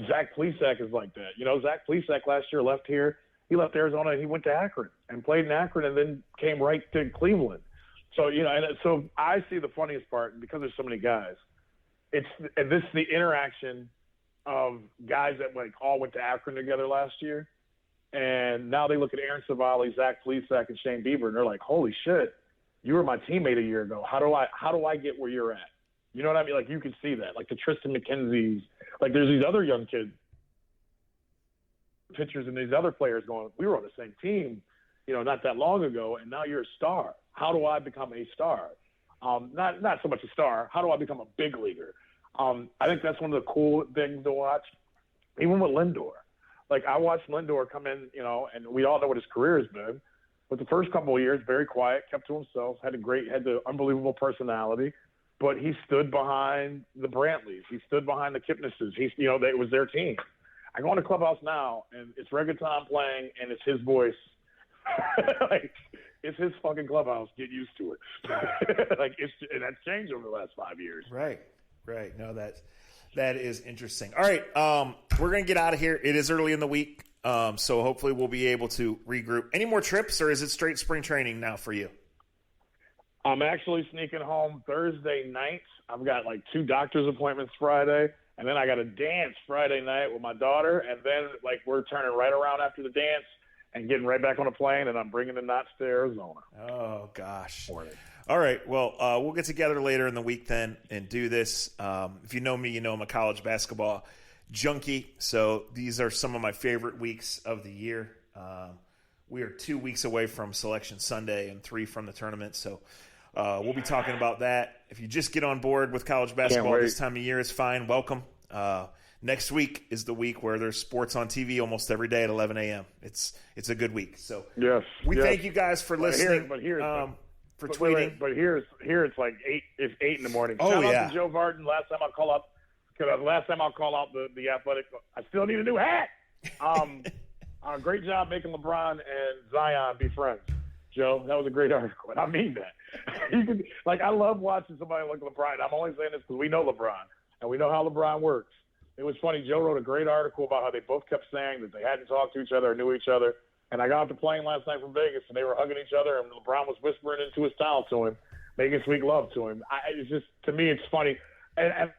Zach Plesac is like that. Zach Plesac last year left here. He left Arizona and he went to Akron and played in Akron and then came right to Cleveland. So, so I see the funniest part, and because there's so many guys, this is the interaction of guys that all went to Akron together last year. And now they look at Aaron Savali, Zach Plesac, and Shane Bieber, and they're like, holy shit, you were my teammate a year ago. How do I get where you're at? You know what I mean? You can see that. The Tristan McKenzie's. There's these other young kids, pitchers, and these other players going, we were on the same team, not that long ago, and now you're a star. How do I become a star? Not so much a star. How do I become a big leaguer? I think that's one of the cool things to watch, even with Lindor. I watched Lindor come in, and we all know what his career has been. But the first couple of years, very quiet, kept to himself, had the unbelievable personality. But he stood behind the Brantleys. He stood behind the Kipnisses. It was their team. I go in the clubhouse now, and it's reggaeton playing, and it's his voice. It's his fucking clubhouse. Get used to it. And that's changed over the last 5 years. Right. No, that is interesting. All right, we're gonna get out of here. It is early in the week. So hopefully we'll be able to regroup. Any more trips, or is it straight spring training now for you? I'm actually sneaking home Thursday night. I've got like 2 doctor's appointments Friday, and then I got a dance Friday night with my daughter, and then like we're turning right around after the dance and getting right back on a plane, and I'm bringing the Knots to Arizona. Oh, gosh. All right. Well, we'll get together later in the week then and do this. If you know me, you know I'm a college basketball junkie, so these are some of my favorite weeks of the year. We are 2 weeks away from Selection Sunday and 3 from the tournament, so we'll be talking about that. If you just get on board with college basketball this time of year, it's fine. Welcome. Next week is the week where there's sports on TV almost every day at 11 a.m. It's a good week. So we thank you guys for listening, for tweeting. But here it's like 8 in the morning. Oh, Shout yeah. out to Joe Varden. Last time I'll call out the Athletic. I still need a new hat. Great job making LeBron and Zion be friends. Joe, that was a great article, and I mean that. I love watching somebody like LeBron. I'm only saying this because we know LeBron, and we know how LeBron works. It was funny. Joe wrote a great article about how they both kept saying that they hadn't talked to each other or knew each other. And I got off the plane last night from Vegas, and they were hugging each other, and LeBron was whispering into his towel to him, making sweet love to him. It's just, to me, it's funny. And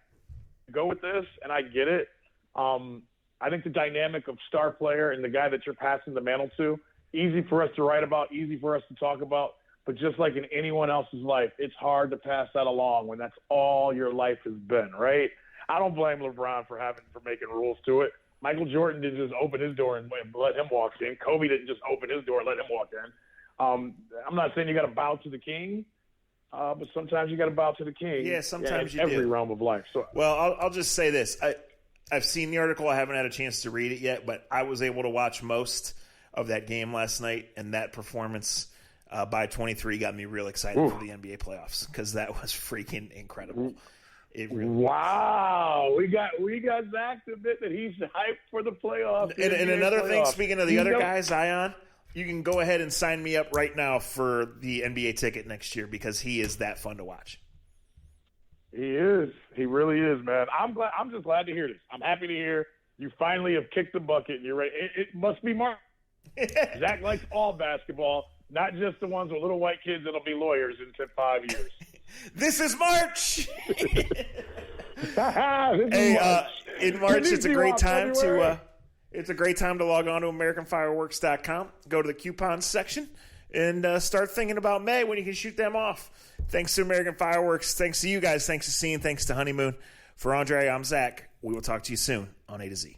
go with this, and I get it. I think the dynamic of star player and the guy that you're passing the mantle to, easy for us to write about, easy for us to talk about, but just like in anyone else's life, it's hard to pass that along when that's all your life has been, right? I don't blame LeBron for making rules to it. Michael Jordan didn't just open his door and let him walk in. Kobe didn't just open his door and let him walk in. I'm not saying you got to bow to the king, but sometimes you got to bow to the king. Yeah, sometimes in every realm of life. So, well, I'll just say this. I've seen the article. I haven't had a chance to read it yet, but I was able to watch most of that game last night, and that performance by 23 got me real excited for the NBA playoffs because that was freaking incredible. Wow, we got Zach to admit that he's hyped for the playoffs. And another thing, speaking of the other guys, Zion, you can go ahead and sign me up right now for the NBA ticket next year because he is that fun to watch. He is. He really is, man. I'm just glad to hear this. I'm happy to hear you finally have kicked the bucket and you're ready. It must be March. Zach likes all basketball, not just the ones with little white kids that'll be lawyers in 5 years. This is March. In March, it's a great time to log on to AmericanFireworks.com, go to the coupons section, and start thinking about May when you can shoot them off. Thanks to American Fireworks. Thanks to you guys. Thanks to Scene. Thanks to Honeymoon. For Andre, I'm Zach. We will talk to you soon on A to Z.